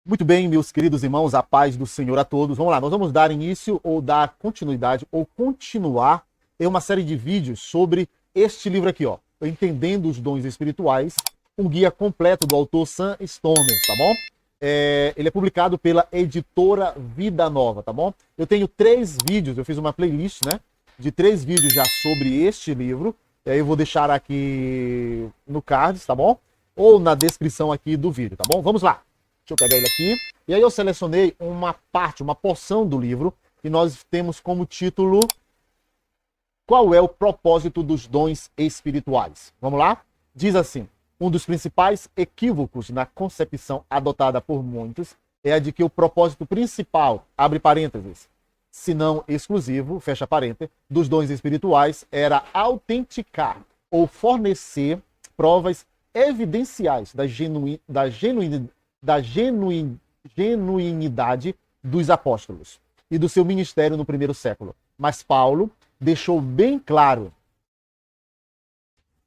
Muito bem, meus queridos irmãos, a paz do Senhor a todos. Vamos lá, nós vamos dar início ou dar continuidade ou continuar em uma série de vídeos sobre este livro aqui, ó, Entendendo os Dons Espirituais, um guia completo do autor Sam Stormer, tá bom? Ele é publicado pela editora Vida Nova, tá bom? Eu tenho 3 vídeos, eu fiz uma playlist, né, de 3 vídeos já sobre este livro. E aí eu vou deixar aqui no cards, tá bom? Ou na descrição aqui do vídeo, tá bom? Vamos lá. Deixa eu pegar ele aqui. E aí eu selecionei uma parte, uma porção do livro, que nós temos como título Qual é o propósito dos dons espirituais? Vamos lá? Diz assim: um dos principais equívocos na concepção adotada por muitos é a de que o propósito principal, abre parênteses, se não exclusivo, fecha parênteses, dos dons espirituais era autenticar ou fornecer provas evidenciais da genuinidade dos apóstolos e do seu ministério no primeiro século. Mas Paulo deixou bem claro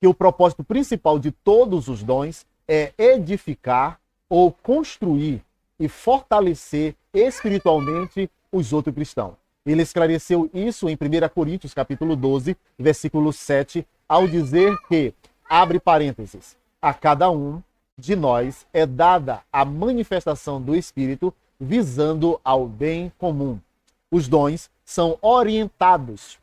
que o propósito principal de todos os dons é edificar ou construir e fortalecer espiritualmente os outros cristãos. Ele esclareceu isso em 1 Coríntios, capítulo 12, versículo 7, ao dizer que, abre parênteses, a cada um de nós é dada a manifestação do Espírito visando ao bem comum. Os dons são orientados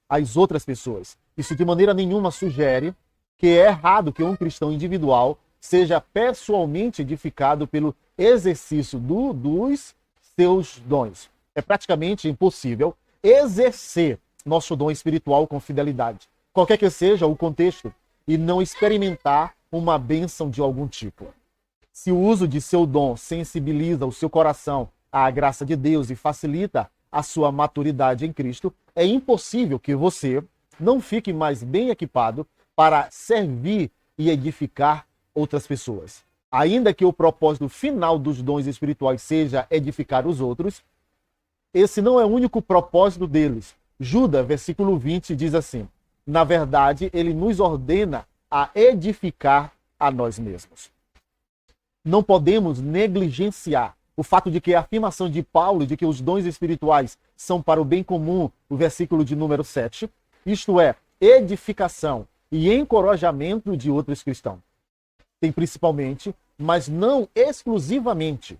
às outras pessoas. Isso de maneira nenhuma sugere que é errado que um cristão individual seja pessoalmente edificado pelo exercício dos seus dons. É praticamente impossível exercer nosso dom espiritual com fidelidade, qualquer que seja o contexto, e não experimentar uma bênção de algum tipo. Se o uso de seu dom sensibiliza o seu coração à graça de Deus e facilita a sua maturidade em Cristo, é impossível que você não fique mais bem equipado para servir e edificar outras pessoas. Ainda que o propósito final dos dons espirituais seja edificar os outros, esse não é o único propósito deles. Judas, versículo 20, diz assim: na verdade, ele nos ordena a edificar a nós mesmos. Não podemos negligenciar o fato de que a afirmação de Paulo de que os dons espirituais são para o bem comum, o versículo de número 7, isto é, edificação e encorajamento de outros cristãos. Tem principalmente, mas não exclusivamente,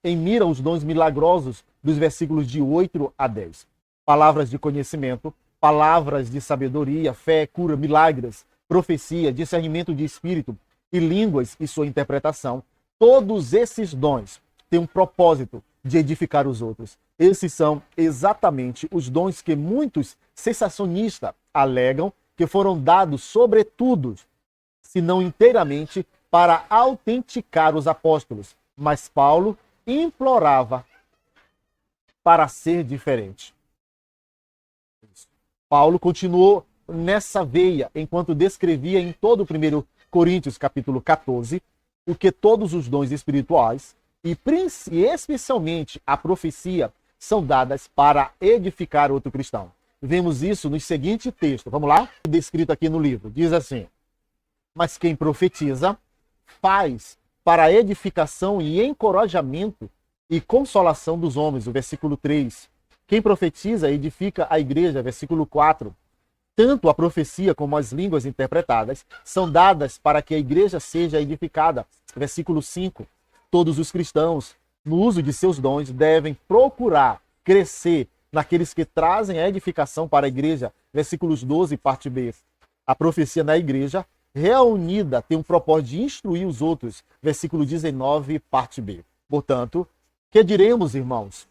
em mira os dons milagrosos dos versículos de 8 a 10. Palavras de conhecimento, palavras de sabedoria, fé, cura, milagres, profecia, discernimento de espírito e línguas e sua interpretação. Todos esses dons têm um propósito de edificar os outros. Esses são exatamente os dons que muitos sensacionistas alegam que foram dados, sobretudo, se não inteiramente, para autenticar os apóstolos. Mas Paulo implorava para ser diferente. Paulo continuou nessa veia enquanto descrevia em todo o 1 Coríntios, capítulo 14, o que todos os dons espirituais e especialmente a profecia são dadas para edificar outro cristão. Vemos isso no seguinte texto. Vamos lá? Descrito aqui no livro. Diz assim: mas quem profetiza faz para a edificação e encorajamento e consolação dos homens, o versículo 3. Quem profetiza edifica a igreja, versículo 4. Tanto a profecia como as línguas interpretadas são dadas para que a igreja seja edificada, versículo 5. Todos os cristãos, no uso de seus dons, devem procurar crescer naqueles que trazem a edificação para a igreja, versículos 12, parte B. A profecia na igreja reunida tem um propósito de instruir os outros, versículo 19, parte B. Portanto, que diremos, irmãos?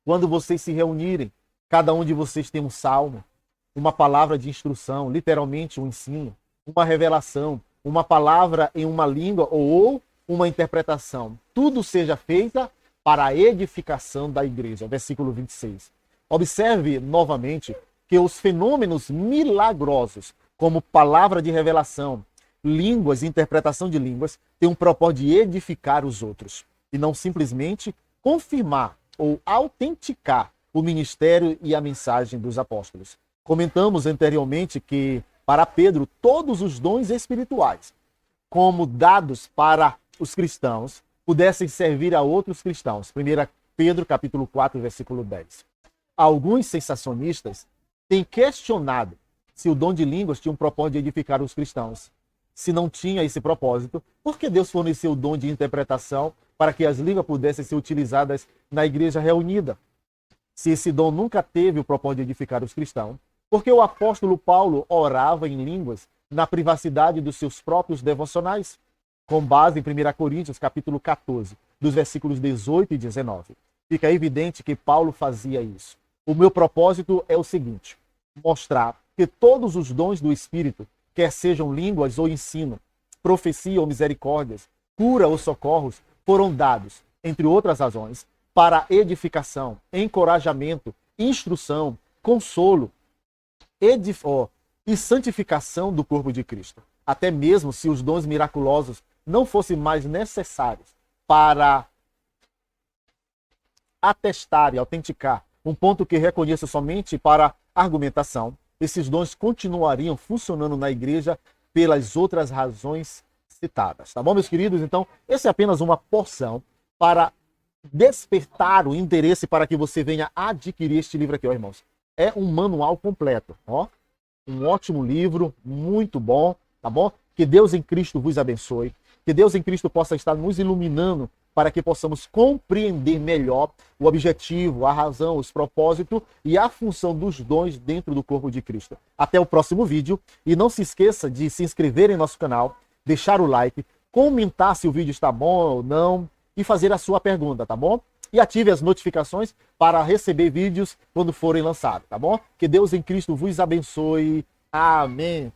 Quando vocês se reunirem, cada um de vocês tem um salmo, uma palavra de instrução, literalmente um ensino, uma revelação, uma palavra em uma língua ou uma interpretação. Tudo seja feita para a edificação da igreja. Versículo 26. Observe novamente que os fenômenos milagrosos, como palavra de revelação, línguas e interpretação de línguas, têm um propósito de edificar os outros e não simplesmente confirmar ou autenticar o ministério e a mensagem dos apóstolos. Comentamos anteriormente que, para Pedro, todos os dons espirituais, como dados para os cristãos, pudessem servir a outros cristãos. 1 Pedro, capítulo 4, versículo 10. Alguns sensacionistas têm questionado se o dom de línguas tinha um propósito de edificar os cristãos. Se não tinha esse propósito, por que Deus forneceu o dom de interpretação para que as línguas pudessem ser utilizadas na igreja reunida? Se esse dom nunca teve o propósito de edificar os cristãos, por que o apóstolo Paulo orava em línguas na privacidade dos seus próprios devocionais? Com base em 1 Coríntios, capítulo 14, dos versículos 18 e 19. Fica evidente que Paulo fazia isso. O meu propósito é o seguinte: mostrar que todos os dons do Espírito, quer sejam línguas ou ensino, profecia ou misericórdias, cura ou socorros, foram dados, entre outras razões, para edificação, encorajamento, instrução, consolo e santificação do corpo de Cristo. Até mesmo se os dons miraculosos não fossem mais necessários para atestar e autenticar um ponto que reconheço somente para argumentação, esses dons continuariam funcionando na igreja pelas outras razões citadas. Tá bom, meus queridos? Então, essa é apenas uma porção para despertar o interesse para que você venha adquirir este livro aqui, ó, irmãos. É um manual completo, ó. Um ótimo livro, muito bom, tá bom? Que Deus em Cristo vos abençoe. Que Deus em Cristo possa estar nos iluminando para que possamos compreender melhor o objetivo, a razão, os propósitos e a função dos dons dentro do corpo de Cristo. Até o próximo vídeo. E não se esqueça de se inscrever em nosso canal, deixar o like, comentar se o vídeo está bom ou não e fazer a sua pergunta, tá bom? E ative as notificações para receber vídeos quando forem lançados, tá bom? Que Deus em Cristo vos abençoe. Amém.